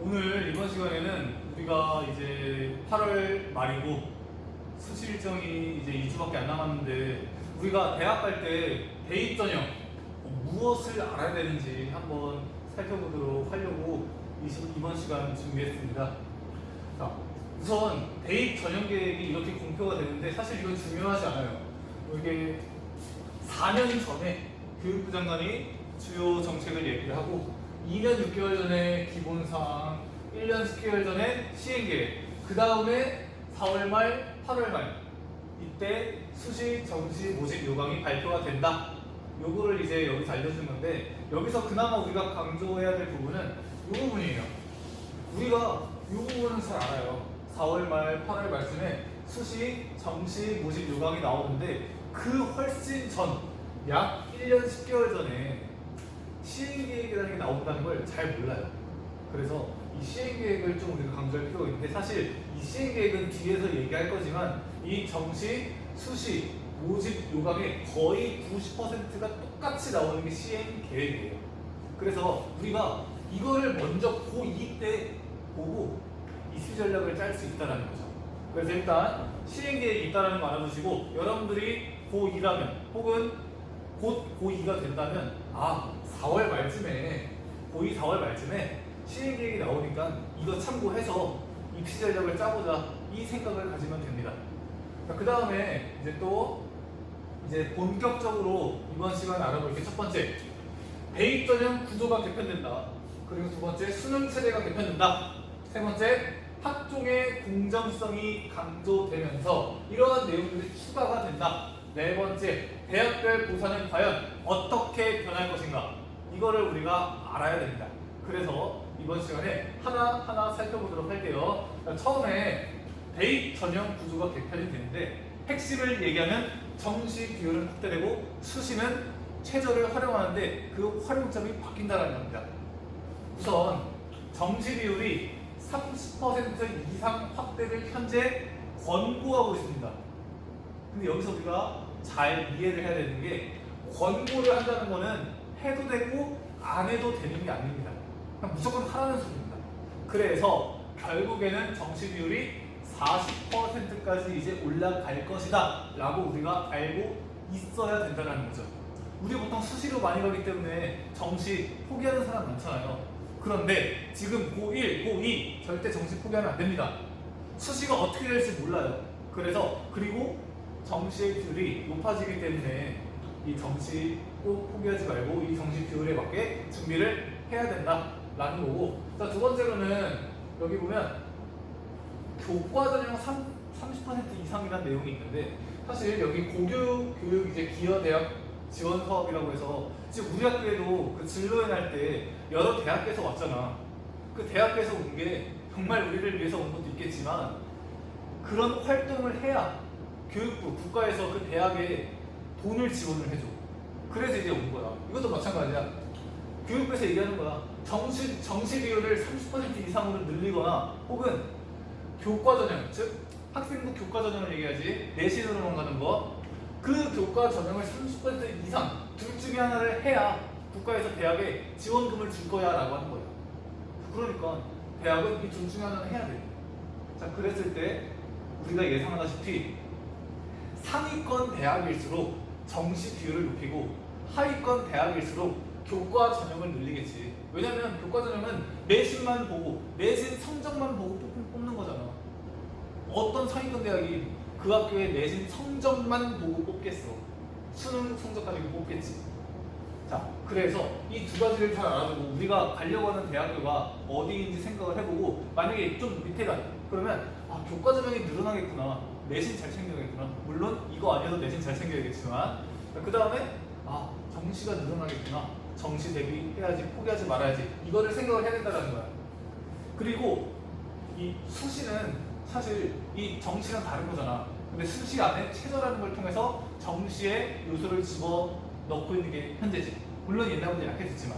오늘 이번 시간에는 우리가 이제 8월 말이고 수시 일정이 이제 2주밖에 안 남았는데 우리가 대학 갈 때 대입 전형 무엇을 알아야 되는지 한번 살펴보도록 하려고 이번 시간 준비했습니다. 자, 우선 대입 전형 계획이 이렇게 공표가 되는데 사실 이건 중요하지 않아요. 이게 4년 전에 교육부 장관이 주요 정책을 얘기를 하고 2년 6개월 전에 기본사항, 1년 10개월 전에 시행계획, 그 다음에 4월 말, 8월 말 이때 수시, 정시, 모집 요강이 발표가 된다. 요거를 이제 여기서 알려준 건데 여기서 그나마 우리가 강조해야 될 부분은 이 부분이에요. 우리가 이 부분은 잘 알아요. 4월 말, 8월 말쯤에 수시, 정시, 모집 요강이 나오는데 그 훨씬 전, 약 1년 10개월 전에 시행계획이라는 게 나온다는 걸 잘 몰라요. 그래서 이 시행계획을 좀 우리가 강조할 필요가 있는데 사실 이 시행계획은 뒤에서 얘기할 거지만 이 정시, 수시, 모집 요강의 거의 90%가 똑같이 나오는 게 시행계획이에요. 그래서 우리가 이거를 먼저 고2 때 보고 이수 전략을 짤 수 있다는 거죠. 그래서 일단 시행계획이 있다는 거 알아두시고 여러분들이 고2라면 혹은 곧 고2가 된다면 4월 말쯤에 고2 4월 말쯤에 시행계획이 나오니까 이거 참고해서 입시 전략을 짜보자 이 생각을 가지면 됩니다. 그 다음에 이제 본격적으로 이번 시간에 알아볼 게 첫 번째 대입 전형 구조가 개편된다. 그리고 두 번째 수능 체제가 개편된다. 세 번째 학종의 공정성이 강조되면서 이러한 내용들이 추가가 된다. 네 번째 대학별 고사는 과연 어떻게 변할 것인가 이거를 우리가 알아야 됩니다. 그래서 이번 시간에 하나하나 살펴보도록 할게요. 처음에 대입 전형 구조가 개편이 되는데 핵심을 얘기하면 정시 비율은 확대되고 수시는 최저를 활용하는데 그 활용점이 바뀐다는 겁니다. 우선 정시 비율이 30% 이상 확대를 현재 권고하고 있습니다. 근데 여기서 우리가 잘 이해를 해야 되는 게 권고를 한다는 거는 해도 되고 안 해도 되는 게 아닙니다. 그냥 무조건 하라는 소리입니다. 그래서 결국에는 정시 비율이 40%까지 이제 올라갈 것이다 라고 우리가 알고 있어야 된다는 거죠. 우리 보통 수시로 많이 가기 때문에 정시 포기하는 사람 많잖아요. 그런데 지금 고1, 고2 절대 정시 포기하면 안 됩니다. 수시가 어떻게 될지 몰라요. 그리고 정시의 비율이 높아지기 때문에 이 정시 꼭 포기하지 말고 이 정시 비율에 맞게 준비를 해야 된다라는 거고. 자, 두 번째로는 여기 보면 교과 전형 30% 이상이라는 내용이 있는데 사실 여기 고교육 이제 기여대학 지원 사업이라고 해서 지금 우리 학교에도 그 진로연 할 때 여러 대학에서 왔잖아. 그 대학에서 온 게 정말 우리를 위해서 온 것도 있겠지만 그런 활동을 해야 교육부, 국가에서 그 대학에 돈을 지원을 해줘. 그래서 이제 온 거야. 이것도 마찬가지야. 교육부에서 얘기하는 거야. 정시 비율을 30% 이상으로 늘리거나 혹은 교과 전형, 즉 학생부 교과 전형을 얘기하지 내신으로만 가는 거. 그 교과 전형을 30% 이상 둘 중에 하나를 해야 국가에서 대학에 지원금을 줄 거야 라고 하는 거예요. 그러니까 대학은 이 둘 중에 하나는 해야 돼요. 자, 그랬을 때 우리가 예상하다시피 상위권 대학일수록 정시 비율을 높이고 하위권 대학일수록 교과 전형을 늘리겠지. 왜냐면 교과 전형은 내신만 보고 내신 성적만 보고 뽑는 거잖아. 어떤 상위권 대학이 그 학교의 내신 성적만 보고 뽑겠어. 수능 성적 가지고 뽑겠지. 자, 그래서 이 두 가지를 잘 알아두고 우리가 가려고 하는 대학교가 어디인지 생각을 해보고 만약에 좀 밑에 가 그러면 교과 전형이 늘어나겠구나. 내신 잘 챙겨야겠구나. 물론 이거 아니어도 내신 잘 챙겨야겠지만 그 다음에 정시가 늘어나겠구나. 정시 대비해야지, 포기하지 말아야지. 이거를 생각을 해야 된다는 거야. 그리고 이 수시는 사실 이 정시랑 다른 거잖아. 근데 수시 안에 최저라는 걸 통해서 정시에 요소를 집어 넣고 있는 게 현재지. 물론 옛날보다 약해졌지만.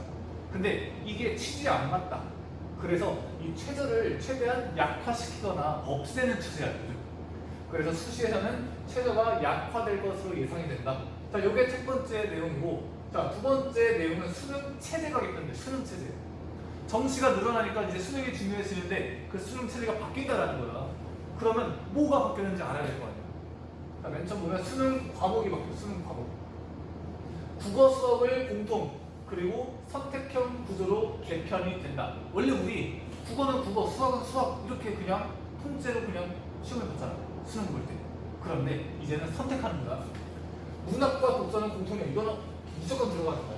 근데 이게 취지에 안 맞다. 그래서 이 최저를 최대한 약화시키거나 없애는 추세야. 그래서 수시에서는 최저가 약화될 것으로 예상이 된다. 자, 이게 첫 번째 내용이고, 자, 두 번째 내용은 수능 체제가 개편돼. 수능 체제. 정시가 늘어나니까 이제 수능이 중요해지는데 그 수능 체제가 바뀐다라는 거야. 그러면 뭐가 바뀌었는지 알아야 될 거 아니야. 자, 맨 처음 보면 수능 과목이 바뀌어. 수능 과목. 국어 수업을 공통 그리고 선택형 구조로 개편이 된다. 원래 우리 국어는 국어, 수학은 수학 이렇게 그냥 통째로 그냥 시험을 봤잖아. 수능 볼 때. 그런데 이제는 선택하는 거야. 문학과 독서는 공통이야. 이거는 무조건 들어가는 거야.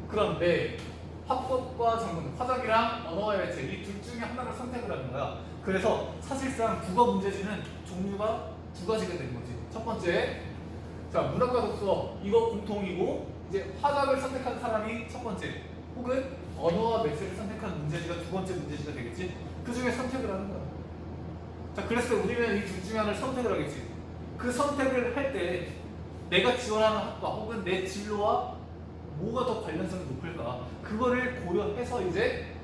그런데 화법과 전문, 화작이랑 언어와 매체 이 둘 중에 하나를 선택을 하는 거야. 그래서 사실상 국어 문제지는 종류가 두 가지가 되는 거지. 첫 번째, 자 문학과 독서 이거 공통이고 이제 화작을 선택한 사람이 첫 번째, 혹은 언어와 매체를 선택한 문제지가 두 번째 문제지가 되겠지. 그 중에 선택을 하는 거야. 자 그랬을 때 우리는 이 둘 중에 하나를 선택을 하겠지. 그 선택을 할 때 내가 지원하는 학과 혹은 내 진로와 뭐가 더 관련성이 높을까 그거를 고려해서 이제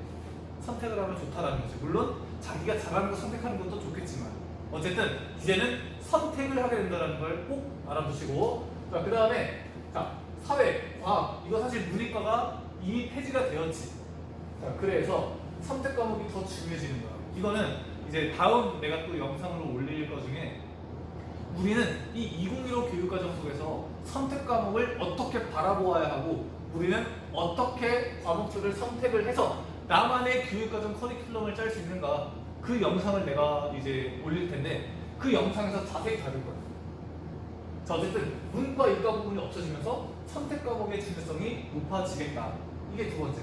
선택을 하면 좋다라는 거지. 물론 자기가 잘하는 거 선택하는 것도 좋겠지만 어쨌든 이제는 선택을 하게 된다는 걸 꼭 알아두시고, 자 그 다음에 자 사회, 이거 사실 문이과가 이미 폐지가 되었지. 자 그래서 선택 과목이 더 중요해지는 거야. 이거는 이제 다음 내가 또 영상으로 올릴 거 중에 우리는 이 2015 교육과정 속에서 선택 과목을 어떻게 바라보아야 하고 우리는 어떻게 과목들을 선택을 해서 나만의 교육과정 커리큘럼을 짤 수 있는가, 그 영상을 내가 이제 올릴 텐데 그 영상에서 자세히 다룰 거야. 자 어쨌든 문과 이과 부분이 없어지면서 선택 과목의 중요성이 높아지겠다. 이게 두 번째.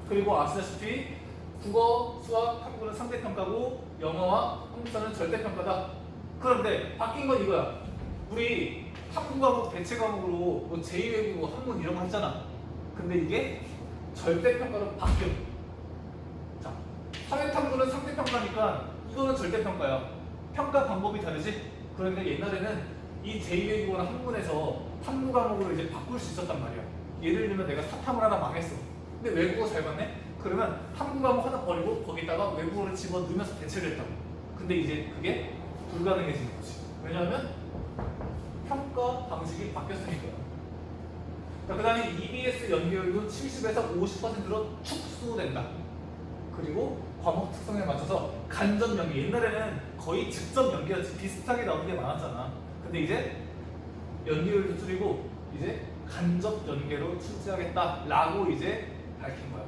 그리고 아시다시피 국어, 수학, 한국어는 상대평가고 영어와 한국사는 절대평가다. 그런데 바뀐 건 이거야. 우리 탐구 과목, 대체 과목으로 뭐 제2외국어, 한문 이런 거 했잖아. 근데 이게 절대평가로 바뀌어. 자, 사회탐구는 상대평가니까 이거는 절대평가야. 평가 방법이 다르지? 그런데 옛날에는 이 제2외국어나 한문에서 탐구 과목으로 이제 바꿀 수 있었단 말이야. 예를 들면 내가 사탐을 하나 망했어. 근데 외국어 잘 봤네? 그러면 탐구 과목 하나 버리고 거기다가 외국어를 집어넣으면서 대체를 했다고. 근데 이제 그게 불가능해진 거지. 왜냐하면 평가 방식이 바뀌었으니까. 그 다음에 EBS 연계율도 70에서 50%로 축소된다. 그리고 과목 특성에 맞춰서 간접 연계. 옛날에는 거의 직접 연계였지. 비슷하게 나오는 게 많았잖아. 근데 이제 연계율도 줄이고 이제 간접 연계로 출제하겠다라고 이제 밝힌 거야.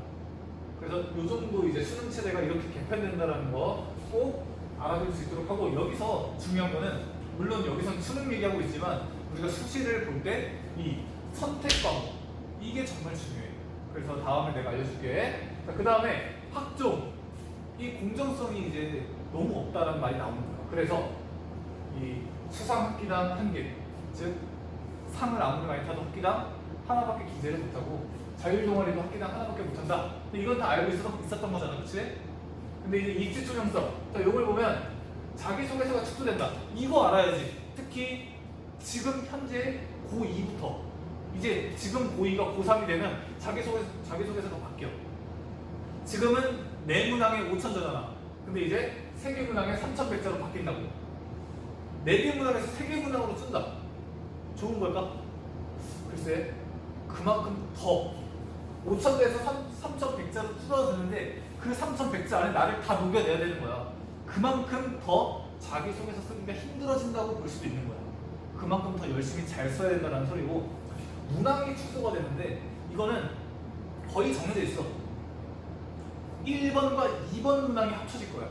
그래서 이 정도 이제 수능 체제가 이렇게 개편된다는 거 꼭 알아둘 수 있도록 하고, 여기서 중요한 거는 물론 여기선 수능 얘기하고 있지만 우리가 수시를 볼 때 이 선택 과목 이게 정말 중요해. 그래서 다음에 내가 알려줄게. 그 다음에 학종, 이 공정성이 이제 너무 없다라는 말이 나오는 거야. 그래서 이 수상 학기당 한 개, 즉 상을 아무리 많이 타도 학기당 하나밖에 기재를 못하고 자율동아리도 학기당 하나밖에 못한다. 근데 이건 다 알고 있었던 거잖아, 그렇지? 근데 이제 입지총명서, 자 요걸 보면 자기소개서가 축소된다. 이거 알아야지. 특히 지금 현재 고2부터 이제 지금 고2가 고3이 되면 자기소개서가 바뀌어. 지금은 내 문항에 5,000자잖아. 근데 이제 세계 문항에 3,100자로 바뀐다고. 4개 문항에서 3개 문항으로 쓴다. 좋은 걸까? 글쎄, 그만큼 더 5,000대에서 3,100자로 줄어드는데 그 3,100자 안에 나를 다 녹여내야 되는 거야. 그만큼 더 자기소개서 쓰기가 힘들어진다고 볼 수도 있는 거야. 그만큼 더 열심히 잘 써야 된다는 소리고, 문항이 축소가 되는데 이거는 거의 정해져 있어. 1번과 2번 문항이 합쳐질 거야.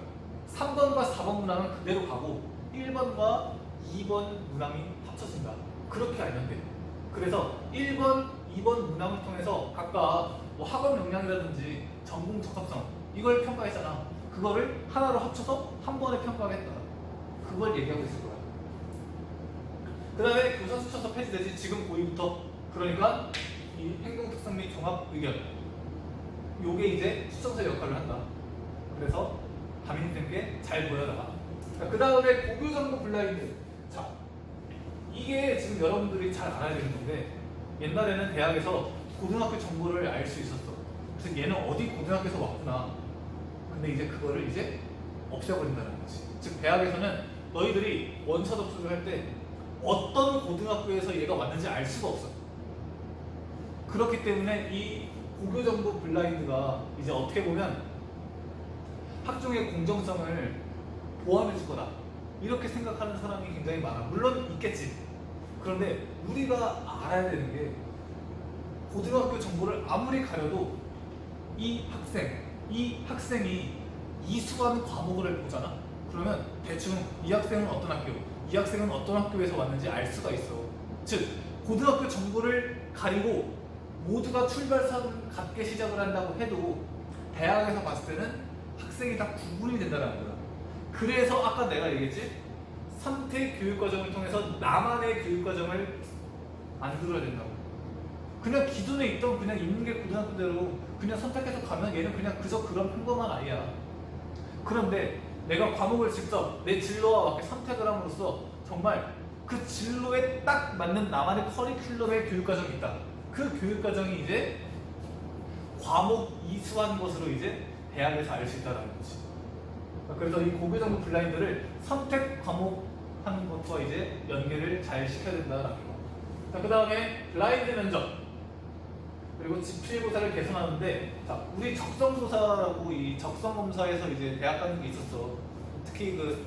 3번과 4번 문항은 그대로 가고 1번과 2번 문항이 합쳐진다. 그렇게 알면 돼. 그래서 1번, 2번 문항을 통해서 각각 뭐 학업 역량이라든지 전공 적합성 이걸 평가했잖아. 그거를 하나로 합쳐서 한 번에 평가하겠다. 그걸 얘기하고 있을 거야. 그 다음에 교사 수쳐서 폐지되지. 지금 고2부터. 그러니까 이 행동 특성 및 종합 의견, 요게 이제 수청사 역할을 한다. 그래서 담임쌤께 잘 보여라. 그 다음에 고교 정보 블라인드. 자, 이게 지금 여러분들이 잘 알아야 되는 건데, 옛날에는 대학에서 고등학교 정보를 알 수 있었어. 그래서 얘는 어디 고등학교에서 왔구나. 근데 이제 그거를 이제 없애버린다는 거지. 즉 대학에서는 너희들이 원서 접수를 할 때 어떤 고등학교에서 얘가 왔는지 알 수가 없어. 그렇기 때문에 이 고교 정보 블라인드가 이제 어떻게 보면 학종의 공정성을 보완해 줄 거다 이렇게 생각하는 사람이 굉장히 많아. 물론 있겠지. 그런데 우리가 알아야 되는 게 고등학교 정보를 아무리 가려도 이 학생이 이수하는 과목을 보잖아. 그러면 대충 이 학생은 어떤 학교, 이 학생은 어떤 학교에서 왔는지 알 수가 있어. 즉 고등학교 정보를 가리고 모두가 출발선 같게 시작을 한다고 해도 대학에서 봤을 때는 학생이 다 구분이 된다는 거야. 그래서 아까 내가 얘기했지, 선택 교육과정을 통해서 나만의 교육과정을 만들어야 된다고. 그냥 기존에 있던 그냥 있는 게 고등학교대로 그냥 선택해서 가면 얘는 그냥 그저 그런 평범한 아이야. 그런데 내가 과목을 직접 내 진로와 맞게 선택을 함으로써 정말 그 진로에 딱 맞는 나만의 커리큘럼의 교육과정이 있다. 그 교육과정이 이제 과목 이수한 것으로 이제 대학에서 알 수 있다는 거지. 그래서 이 고교정보 블라인드를 선택 과목 하는 것과 이제 연계를 잘 시켜야 된다는 거. 자, 그 다음에 블라인드 면접 그리고 집필고사를 개선하는데, 자, 우리 적성고사라고 이 적성검사에서 이제 대학 가는 게 있었어. 특히 그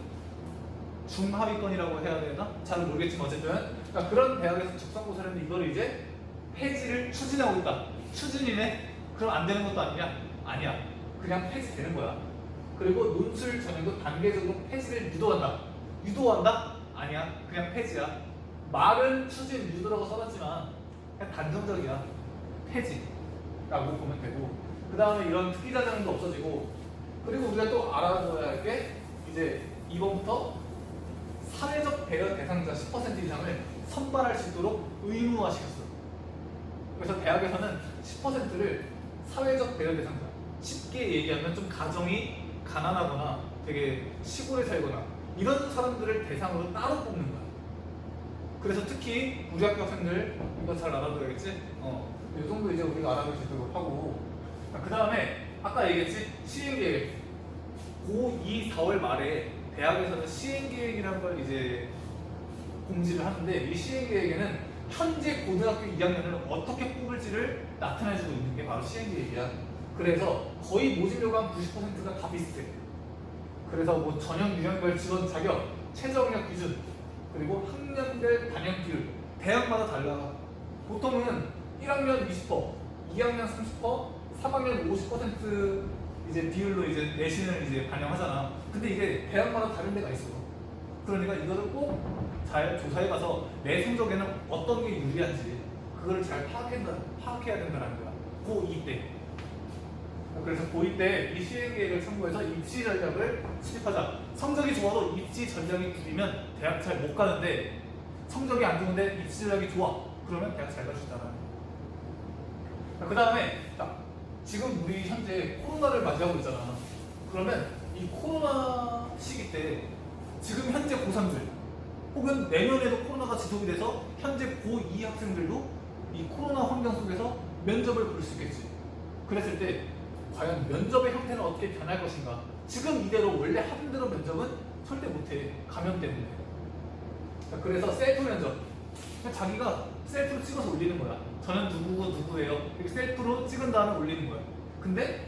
중하위권이라고 해야 되나? 잘 모르겠지만 어쨌든 그러니까 그런 대학에서 적성고사를 했는데 이걸 이제 폐지를 추진하고 있다. 추진이네? 그럼 안 되는 것도 아니냐? 아니야. 그냥 폐지되는 거야. 그리고 논술 전형도 단계적으로 폐지를 유도한다. 유도한다? 아니야. 그냥 폐지야. 말은 추진 유도라고 써놨지만 그냥 단정적이야. 폐지라고 보면 되고, 그 다음에 이런 특기자장도 없어지고, 그리고 우리가 또 알아둬야 할 게 이제 이번부터 사회적 배려 대상자 10% 이상을 선발할 수 있도록 의무화시켰어. 그래서 대학에서는 10%를 사회적 배려 대상자, 쉽게 얘기하면 좀 가정이 가난하거나 되게 시골에 살거나 이런 사람들을 대상으로 따로 뽑는 거야. 그래서 특히 우리 학교 학생들 이거 잘 알아둬야겠지? 이 정도 이제 우리가 알아둘 수 있도록 하고, 그 다음에 아까 얘기했지? 시행계획. 고2 4월 말에 대학에서는 시행계획이라는 걸 이제 공지를 하는데, 이 시행계획에는 현재 고등학교 2학년을 어떻게 뽑을지를 나타내주고 있는 게 바로 시행계획이야. 그래서 거의 모집 요강 90%가 다 비슷해. 그래서 뭐 전형 유형별 지원 자격, 최저학력 기준, 그리고 학년별 반영 비율, 대학마다 달라. 보통은 1학년 20%, 2학년 30%, 3학년 50% 이제 비율로 이제 내신을 이제 반영하잖아. 근데 이게 대학마다 다른 데가 있어. 그러니까 이거를 꼭 잘 조사해봐서 내 성적에는 어떤 게 유리한지 그거를 잘 파악해야 된다는 거야. 고2 때. 그래서 고2 때 이 시행계획을 참고해서 입시 전략을 수립하자. 성적이 좋아도 입시 전략이 구리면 대학 잘 못 가는데, 성적이 안 좋은데 입시 전략이 좋아. 그러면 대학 잘 갈 수 있잖아. 그 다음에 지금 우리 현재 코로나를 맞이하고 있잖아. 그러면 이 코로나 시기 때 지금 현재 고3들 혹은 내년에도 코로나가 지속이 돼서 현재 고2 학생들도 이 코로나 환경 속에서 면접을 볼 수 있겠지. 그랬을 때 과연 면접의 형태는 어떻게 변할 것인가? 지금 이대로 원래 하던 대로 면접은 절대 못해. 감염 때문에. 그래서 셀프 면접. 자기가 셀프로 찍어서 올리는 거야. 저는 누구고 누구예요. 이렇게 셀프로 찍은 다음에 올리는 거야. 근데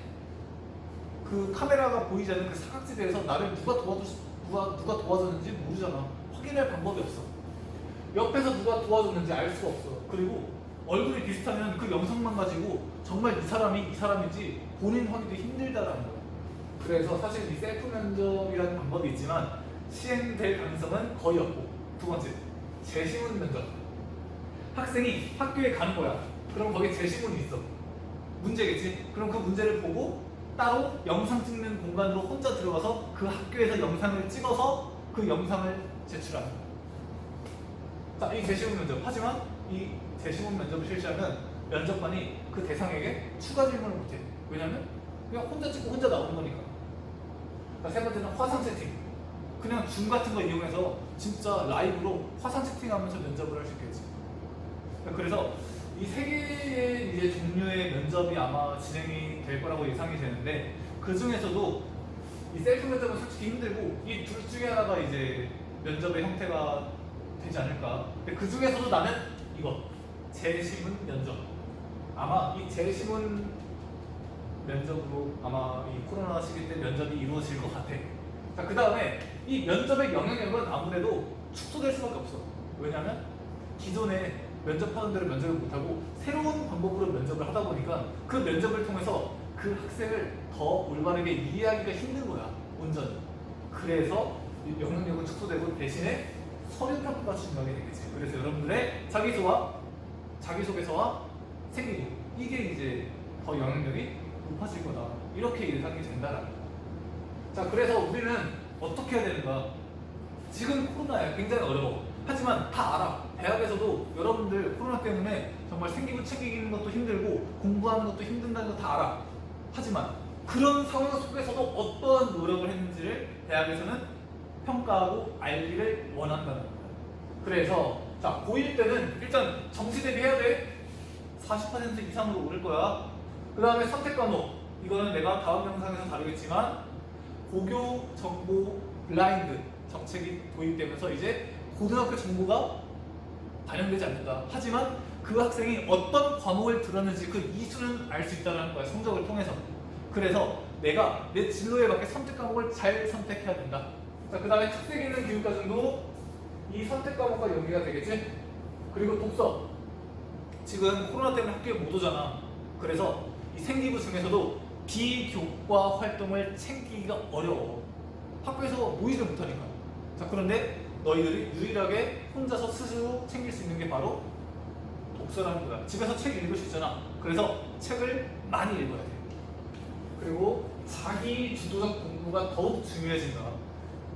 그 카메라가 보이지 않는 그 사각지대에서 나를 누가 도와줬는지 모르잖아. 확인할 방법이 없어. 옆에서 누가 도와줬는지 알 수가 없어. 그리고 얼굴이 비슷하면 그 영상만 가지고 정말 이 사람이 이 사람인지 본인 확인도 힘들다라는 거야. 그래서 사실 이 셀프 면접이라는 방법이 있지만 시행될 가능성은 거의 없고, 두 번째, 재시문 면접. 학생이 학교에 가는 거야. 그럼 거기에 재시문이 있어. 문제겠지? 그럼 그 문제를 보고 따로 영상 찍는 공간으로 혼자 들어가서 그 학교에서 영상을 찍어서 그 영상을 제출하는 거야. 자, 이 재시문 면접. 하지만 이 재시문 면접을 실시하면 면접관이 그 대상에게 추가 질문을 못해. 왜냐면 그냥 혼자 찍고 혼자 나오는 거니까. 세 번째는 화상 채팅. 그냥 줌 같은 거 이용해서 진짜 라이브로 화상 채팅하면서 면접을 할 수 있겠지. 그래서 이 세 개의 이제 종류의 면접이 아마 진행이 될 거라고 예상이 되는데, 그 중에서도 이 셀프 면접은 솔직히 힘들고 이 둘 중에 하나가 이제 면접의 형태가 되지 않을까. 근데 그 중에서도 나는 이거 재시문 면접. 아마 이 재시문 면접으로 아마 이 코로나 시기 때 면접이 이루어질 것 같아. 자, 그 다음에 이 면접의 영향력은 아무래도 축소될 수밖에 없어. 왜냐면 기존에 면접하는 대로 면접을 못하고 새로운 방법으로 면접을 하다 보니까 그 면접을 통해서 그 학생을 더 올바르게 이해하기가 힘든 거야, 온전히. 그래서 이 영향력은 축소되고 대신에 서류평가가 중요하게 되겠지. 그래서 여러분들의 자기소개서와 생기부 이게 이제 더 영향력이 높아질 거다. 이렇게 예상이 된다라는 거야. 자, 그래서 우리는 어떻게 해야 되는가? 지금 코로나야 굉장히 어려워. 하지만 다 알아. 대학에서도 여러분들 코로나 때문에 정말 생기부 챙기는 것도 힘들고 공부하는 것도 힘든다는 거 다 알아. 하지만 그런 상황 속에서도 어떠한 노력을 했는지를 대학에서는 평가하고 알기를 원한다는 거야. 그래서 자, 고1 때는 일단 정시 대비해야 돼. 40% 이상으로 오를 거야. 그 다음에 선택 과목, 이거는 내가 다음 영상에서 다루겠지만 고교 정보 블라인드 정책이 도입되면서 이제 고등학교 정보가 반영되지 않는다. 하지만 그 학생이 어떤 과목을 들었는지 그 이수는 알 수 있다는 거야, 성적을 통해서. 그래서 내가 내 진로에 맞게 선택 과목을 잘 선택해야 된다. 자, 그 다음에 특색 있는 교육과정도 이 선택 과목과 연계가 되겠지. 그리고 독서, 지금 코로나 때문에 학교에 못 오잖아. 그래서 이 생기부 중에서도 비교과 활동을 챙기기가 어려워. 학교에서 모이지 못하니까. 자, 그런데 너희들이 유일하게 혼자서 스스로 챙길 수 있는 게 바로 독서라는 거야. 집에서 책 읽을 수 있잖아. 그래서 책을 많이 읽어야 돼. 그리고 자기 주도적 공부가 더욱 중요해진다.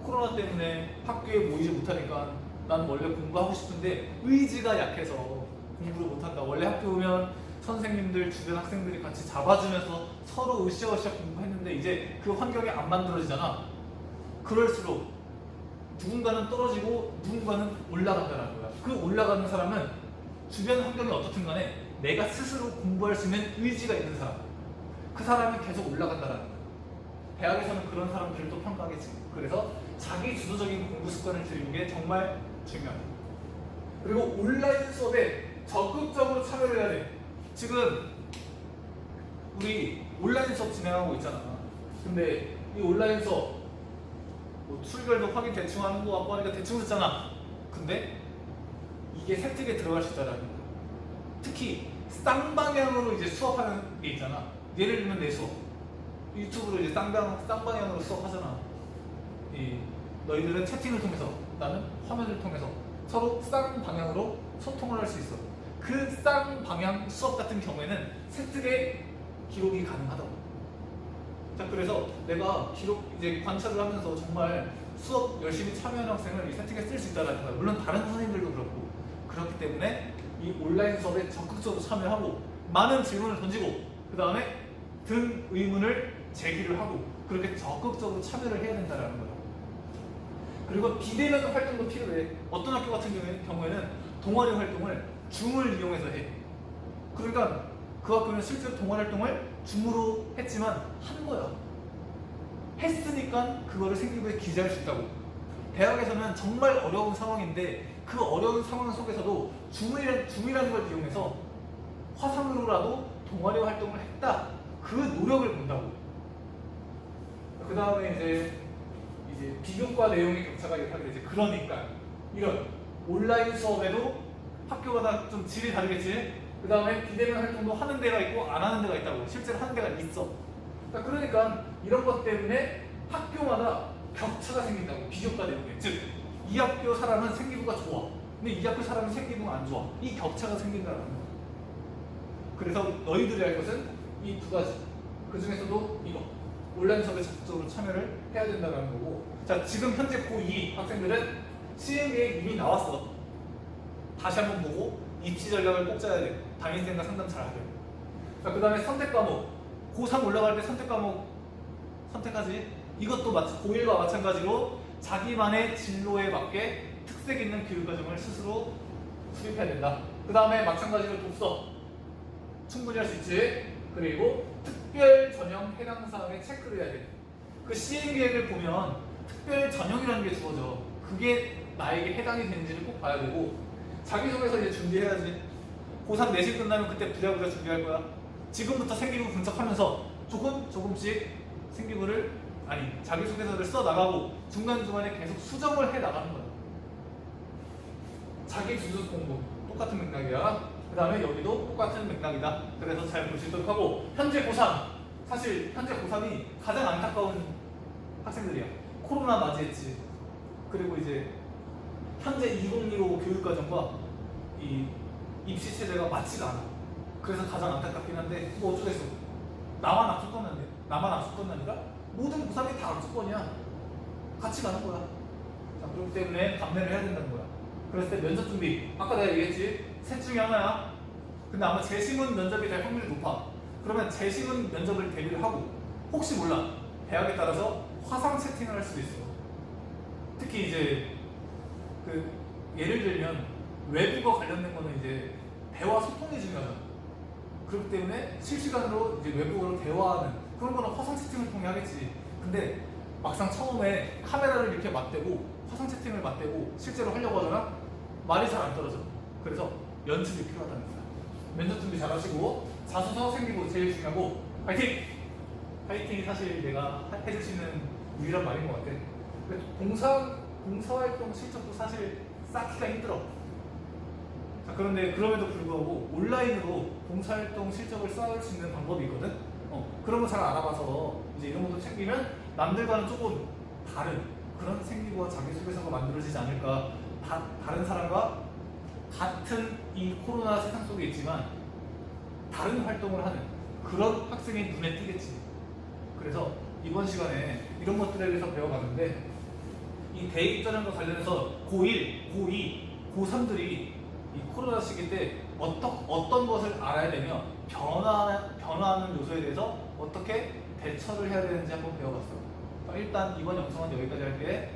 코로나 때문에 학교에 모이지 못하니까 나는 원래 공부하고 싶은데 의지가 약해서 공부를 못한다. 원래 학교 오면 선생님들, 주변 학생들이 같이 잡아주면서 서로 으쌰으쌰 공부했는데 이제 그 환경이 안 만들어지잖아. 그럴수록 누군가는 떨어지고 누군가는 올라간다는 거야. 그 올라가는 사람은 주변 환경이 어떻든 간에 내가 스스로 공부할 수 있는 의지가 있는 사람, 그 사람이 계속 올라간다는 거야. 대학에서는 그런 사람들을 또 평가하겠지. 그래서 자기 주도적인 공부 습관을 들이는 게 정말 중요하다. 그리고 온라인 수업에 적극적으로 참여를 해야 돼. 지금 우리 온라인 수업 진행하고 있잖아. 근데 이 온라인 수업 뭐 출결도 확인 대충 하는 거 같고 하니까 대충 듣잖아. 근데 이게 세특에 들어갈 수 있다라는 거야. 특히 쌍방향으로 이제 수업하는 게 있잖아. 예를 들면 내 수업 유튜브로 이제 쌍방향으로 수업하잖아. 너희들은 채팅을 통해서, 나는 화면을 통해서 서로 쌍방향으로 소통을 할 수 있어. 그 쌍방향 수업 같은 경우에는 세특에 기록이 가능하다고. 자, 그래서 내가 기록 이제 관찰을 하면서 정말 수업 열심히 참여하는 학생을 이 세특에 쓸 수 있다는 거야. 물론 다른 선생님들도 그렇고. 그렇기 때문에 이 온라인 수업에 적극적으로 참여하고 많은 질문을 던지고 그 다음에 든 의문을 제기를 하고 그렇게 적극적으로 참여를 해야 된다는 거야. 그리고 비대면 활동도 필요해. 어떤 학교 같은 경우에는 동아리 활동을 줌을 이용해서 해. 그러니까 그 학교는 실제로 동아리 활동을 줌으로 했지만 한 거야. 했으니까 그거를 생기부에 기재할 수 있다고. 대학에서는 정말 어려운 상황인데 그 어려운 상황 속에서도 줌이라는 걸 이용해서 화상으로라도 동아리 활동을 했다. 그 노력을 본다고. 그 다음에 이제 비교과 내용의 격차가 이렇게 되지. 그러니까 이런 온라인 수업에도 학교마다 좀 질이 다르겠지. 그 다음에 비대면 활동도 하는 데가 있고 안 하는 데가 있다고. 실제로 하는 데가 있어. 그러니까 이런 것 때문에 학교마다 격차가 생긴다고. 비교과 내용에. 즉 이 학교 사람은 생기부가 좋아. 근데 이 학교 사람은 생기부가 안 좋아. 이 격차가 생긴다는 거야. 그래서 너희들이 할 것은 이 두 가지. 그 중에서도 이거. 온라인 수업에 적극적으로 참여를 해야 된다는 거고. 자, 지금 현재 고2 학생들은 시행 계획 이미 나왔어. 다시 한번 보고 입시 전략을 꼭 짜야 돼. 담임쌤과 상담 잘 하게. 자, 그 다음에 선택 과목. 고3 올라갈 때 선택 과목 선택하지. 이것도 고1과 마찬가지로 자기만의 진로에 맞게 특색 있는 교육과정을 스스로 수립해야 된다. 그 다음에 마찬가지로 독서 충분히 할 수 있지. 그리고 특별 전형 해당 사항에 체크를 해야 돼. 그 시행 계획을 보면 특별 전형이라는 게 주어져. 그게 나에게 해당이 되는지를 꼭 봐야 되고 자기소개서 이제 준비해야지. 고3 내신 끝나면 그때 부랴부랴 준비할 거야. 지금부터 생기부 분석하면서 조금씩 생기부를 자기소개서를 써 나가고 중간중간에 계속 수정을 해 나가는 거야. 자기 주소 공부 똑같은 맥락이야. 그 다음에 여기도 똑같은 맥락이다. 그래서 잘 보시도록 하고, 현재 고3, 사실 현재 고3이 가장 안타까운 학생들이야. 코로나 맞이했지. 그리고 이제 현재 2015 교육과정과 이 입시 체제가 맞지가 않아. 그래서 가장 안타깝긴 한데 뭐 어쩌겠어. 나만 압수권난데, 나만 압수권난이라 모든 고3이 다 압수권이야. 같이 가는 거야. 자, 그렇기 때문에 감내를 해야 된다는 거야. 그랬을 때 면접 준비, 아까 내가 얘기했지, 셋 중에 하나야. 근데 아마 재심은 면접이 될 확률이 높아. 그러면 재심은 면접을 대비를 하고, 혹시 몰라, 대학에 따라서 화상 채팅을 할 수도 있어. 특히 이제 예를 들면 외국어 관련된 거는 이제 대화 소통이 중요하잖아. 그렇기 때문에 실시간으로 이제 외국어로 대화하는 그런 거는 화상 채팅을 통해 하겠지. 근데 막상 처음에 카메라를 이렇게 맞대고 화상 채팅을 맞대고 실제로 하려고 하잖아? 말이 잘 안 떨어져. 그래서 연습이 필요하다는 거야. 면접 준비 잘 하시고, 자소서 생기고 제일 중요하고, 파이팅! 파이팅이 사실 내가 해줄 수 있는 유일한 말인 것 같아. 봉사활동 실적도 사실 쌓기가 힘들어. 자, 그런데 그럼에도 불구하고 온라인으로 봉사활동 실적을 쌓을 수 있는 방법이 있거든? 그런 거 잘 알아봐서 이제 이런 것도 챙기면 남들과는 조금 다른 그런 생기부와 자기소개서가 만들어지지 않을까. 다른 사람과 같은 이 코로나 세상 속에 있지만 다른 활동을 하는 그런 학생이 눈에 띄겠지. 그래서 이번 시간에 이런 것들에 대해서 배워봤는데, 이 대입전형과 관련해서 고1, 고2, 고3들이 이 코로나 시기 때 어떤 것을 알아야 되며 변화하는 요소에 대해서 어떻게 대처를 해야 되는지 한번 배워봤어. 일단 이번 영상은 여기까지 할게.